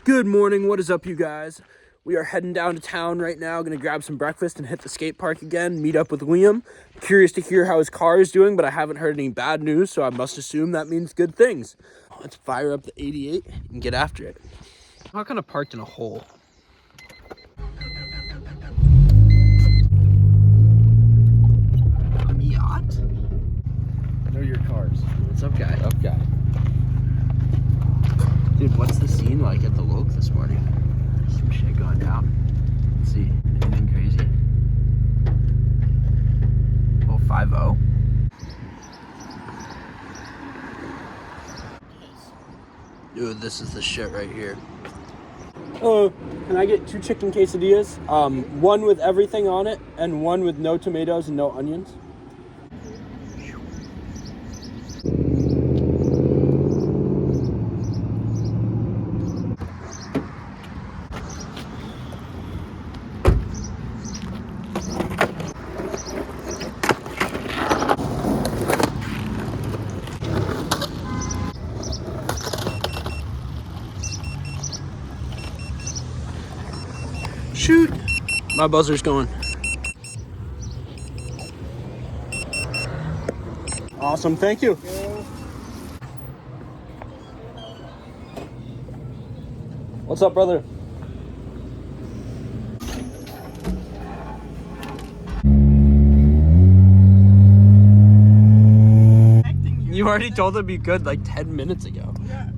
Good morning, what is up, you guys? We are heading down to town right now, gonna grab some breakfast and hit the skate park again, meet up with Liam. Curious to hear how his car is doing, but I haven't heard any bad news, so I must assume that means good things. Let's fire up the 88 and get after it. I'm kind of parked in a hole. A yacht? Know your cars. What's up, guy? Up guy. Dude, what's the scene like at the Loke this morning? There's some shit going down. Let's see, anything crazy? Oh, 5-0. Dude, this is the shit right here. Oh, can I get 2 chicken quesadillas? One with everything on it, and one with no tomatoes and no onions. Shoot! My buzzer's going. Awesome, thank you. What's up, brother? You already told him to be good like 10 minutes ago. Yeah.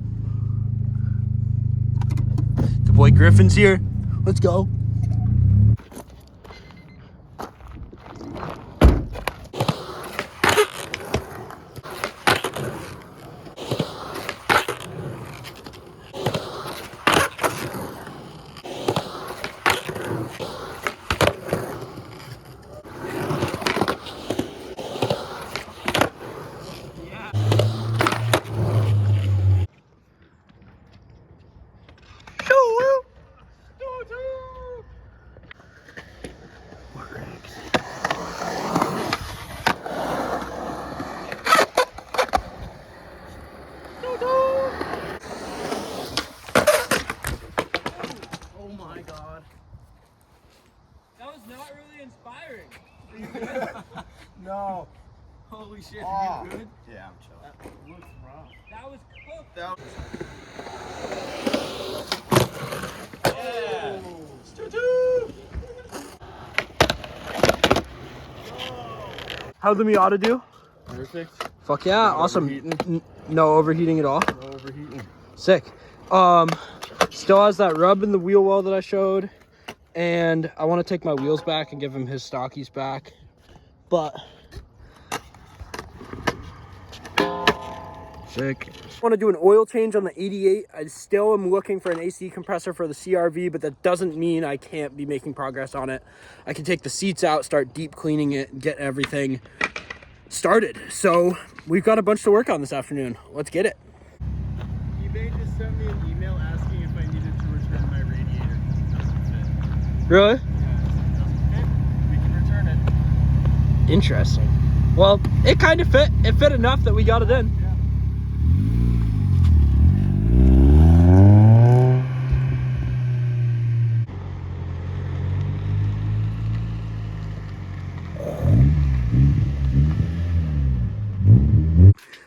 The boy Griffin's here. Let's go. Not really inspiring. No. Holy shit, are you good? Yeah, I'm chilling. That looks rough. That was cooked. Yeah. How'd the Miata do? Perfect. Fuck yeah, awesome. No overheating at all? No overheating. Sick. Still has that rub in the wheel well that I showed. And I want to take my wheels back and give him his stockies back. But sick. I want to do an oil change on the 88. I still am looking for an AC compressor for the CRV, but that doesn't mean I can't be making progress on it. I can take the seats out, start deep cleaning it, and get everything started. So we've got a bunch to work on this afternoon. Let's get it. eBay just sent me an email asking if I needed to return my radiator. It doesn't fit. Really? Yeah, it doesn't fit. We can return it. Interesting. Well, it kind of fit. It fit enough that we got it in. Yeah.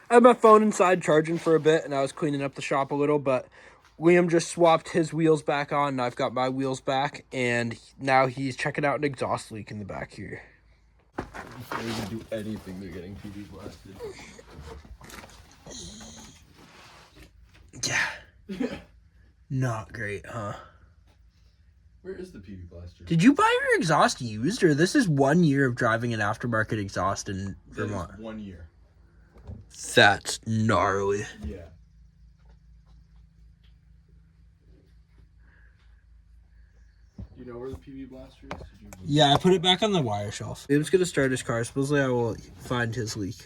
I had my phone inside charging for a bit, and I was cleaning up the shop a little, but Liam just swapped his wheels back on, and I've got my wheels back, and now he's checking out an exhaust leak in the back here. Before we can do anything, they're getting PB blasted. Yeah. Not great, huh? Where is the PB blaster? Did you buy your exhaust used, or this is 1 year of driving an aftermarket exhaust in Vermont? 1 year. That's gnarly. Yeah. Do you know where the PB blaster is? Yeah, I put it back on the wire shelf. Liam's gonna start his car. Supposedly I will find his leak.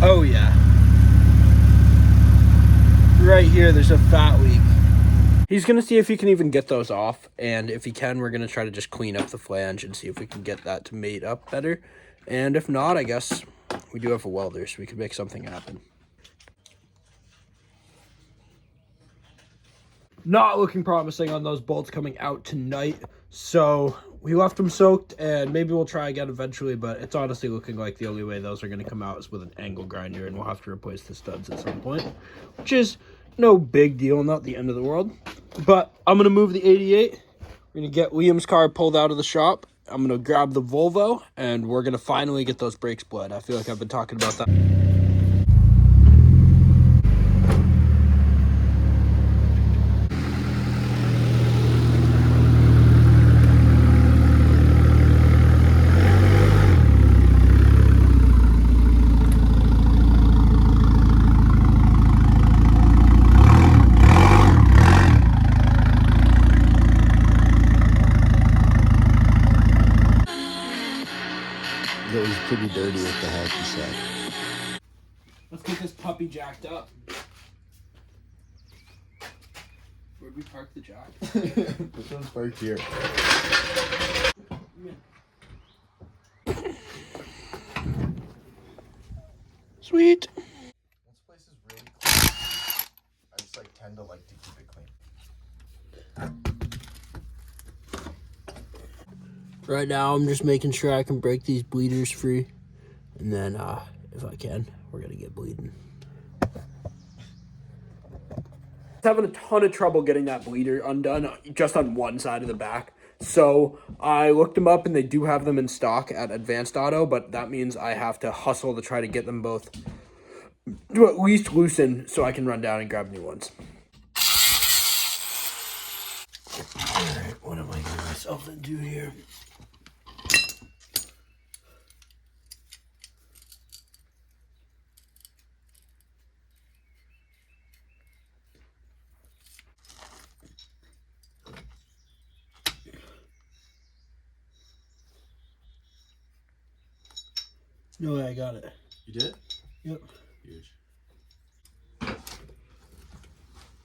Oh yeah. Right here, there's a fat leak. He's going to see if he can even get those off, and if he can, we're going to try to just clean up the flange and see if we can get that to mate up better. And if not, I guess we do have a welder, so we could make something happen. Not looking promising on those bolts coming out tonight, so we left them soaked, and maybe we'll try again eventually, but it's honestly looking like the only way those are going to come out is with an angle grinder, and we'll have to replace the studs at some point, which is no big deal, not the end of the world. But I'm going to move the 88. We're going to get Liam's car pulled out of the shop. I'm going to grab the Volvo, and we're going to finally get those brakes bled. I feel like I've been talking about that. It was pretty dirty with the heck, he said. Let's get this puppy jacked up. Where'd we park the jack? This one's parked here. Sweet. This place is really clean. I just tend to like to keep it clean. Right now, I'm just making sure I can break these bleeders free. And then, if I can, we're going to get bleeding. Having a ton of trouble getting that bleeder undone just on one side of the back. So I looked them up, and they do have them in stock at Advanced Auto, but that means I have to hustle to try to get them both to at least loosen so I can run down and grab new ones. All right, what am I getting myself into here? No way, I got it. You did? Yep. Huge.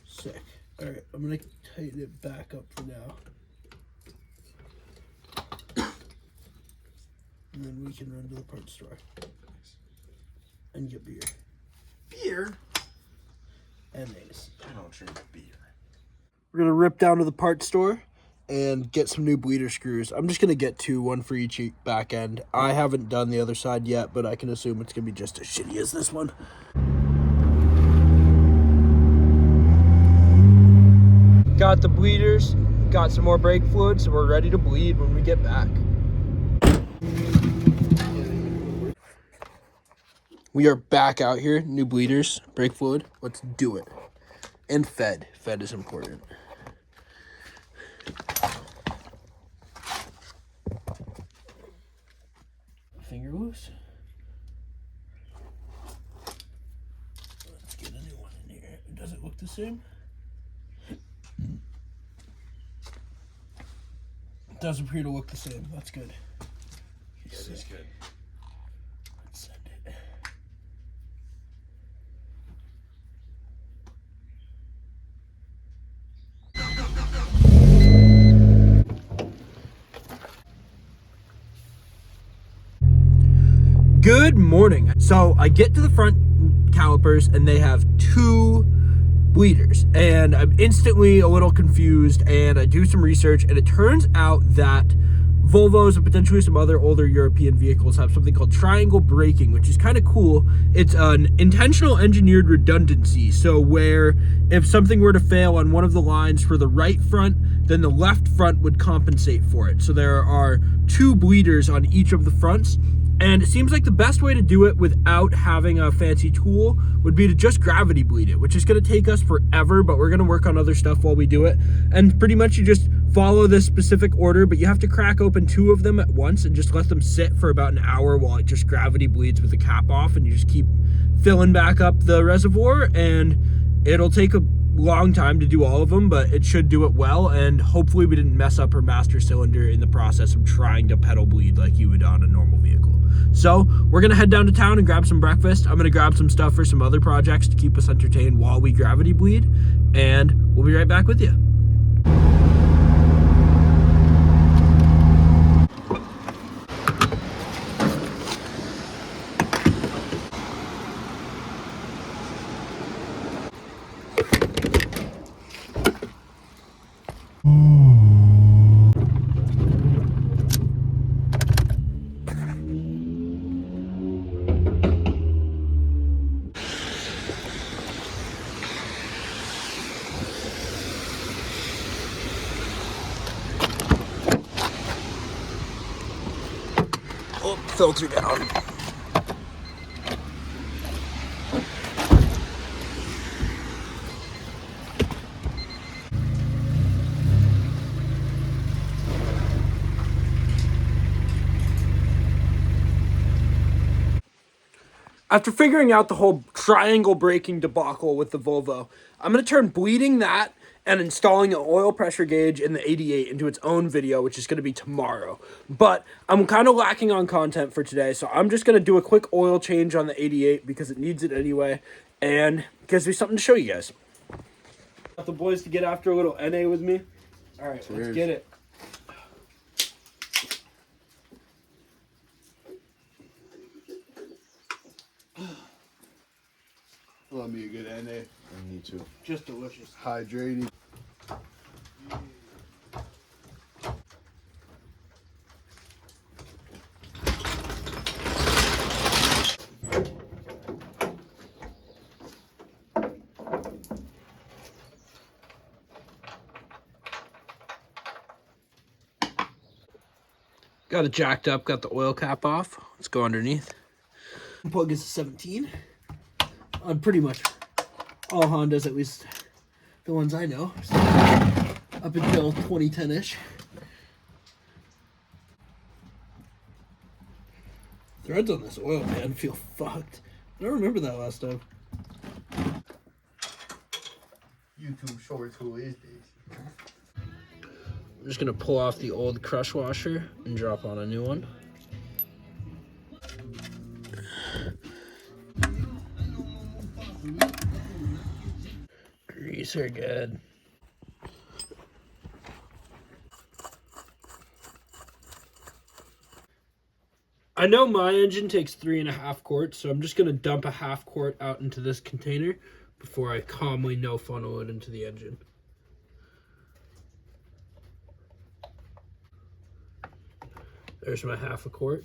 Sick. All right, I'm gonna tighten it back up for now. And then we can run to the parts store and get beer. Beer? And mayonnaise. I don't drink beer. We're gonna rip down to the parts store and get some new bleeder screws. I'm just gonna get two, one for each back end. I haven't done the other side yet, but I can assume it's gonna be just as shitty as this one. Got the bleeders, got some more brake fluid, so we're ready to bleed when we get back. We are back out here, new bleeders, brake fluid. Let's do it. And fed. Fed is important. Finger loose. Let's get a new one in here. Does it look the same? It does appear to look the same. That's good. Yeah, it is good. Let's send it. Good morning. So I get to the front calipers and they have two bleeders, and I'm instantly a little confused, and I do some research, and it turns out that Volvos and potentially some other older European vehicles have something called triangle braking, which is kind of cool. It's an intentional engineered redundancy. So where if something were to fail on one of the lines for the right front, then the left front would compensate for it. So there are two bleeders on each of the fronts. And it seems like the best way to do it without having a fancy tool would be to just gravity bleed it, which is going to take us forever, but we're going to work on other stuff while we do it. And pretty much you just follow this specific order, but you have to crack open two of them at once and just let them sit for about an hour while it just gravity bleeds with the cap off, and you just keep filling back up the reservoir, and it'll take a long time to do all of them, but it should do it well, and hopefully we didn't mess up her master cylinder in the process of trying to pedal bleed like you would on a normal vehicle. So we're gonna head down to town and grab some breakfast. I'm gonna grab some stuff for some other projects to keep us entertained while we gravity bleed, and we'll be right back with you. filter down. After figuring out the whole triangle braking debacle with the Volvo, I'm going to turn bleeding that and installing an oil pressure gauge in the 88 into its own video, which is going to be tomorrow. But I'm kind of lacking on content for today, so I'm just going to do a quick oil change on the 88 because it needs it anyway, and it gives me something to show you guys. Got the boys to get after a little NA with me. All right, let's get it. Love me a good NA. I need to. Just delicious. Hydrating. Got it jacked up, got the oil cap off. Let's go underneath. Plug is a 17. On pretty much all Hondas, at least the ones I know, up until 2010-ish. Threads on this oil, man, feel fucked. I don't remember that last time. YouTube shorts, who is this? I'm just gonna pull off the old crush washer and drop on a new one. Grease are good. I know my engine takes 3.5 quarts, so I'm just gonna dump a half quart out into this container before I calmly no funnel it into the engine. There's my half a quart.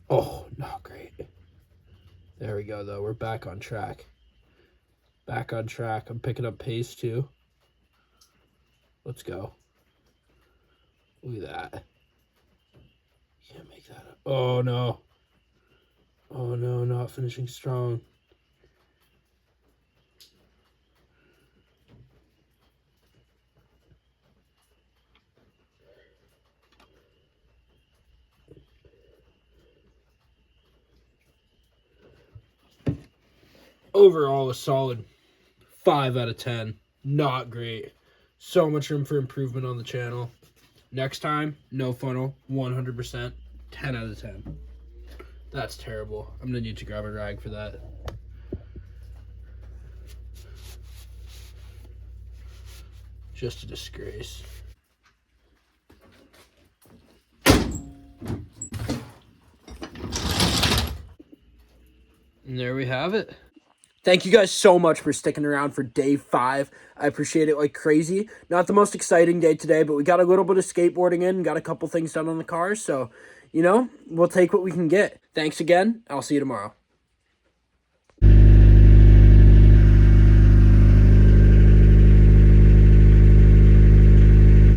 Oh, not great. There we go, though. We're back on track. Back on track. I'm picking up pace, too. Let's go. Look at that. Can't make that up. Oh, no. Oh, no, not finishing strong. Overall, a solid 5 out of 10. Not great. So much room for improvement on the channel. Next time, no funnel, 100%, 10 out of 10. That's terrible. I'm gonna need to grab a rag for that. Just a disgrace. And there we have it. Thank you guys so much for sticking around for day 5. I appreciate it like crazy. Not the most exciting day today, but we got a little bit of skateboarding in, got a couple things done on the car. So, you know, we'll take what we can get. Thanks again. I'll see you tomorrow.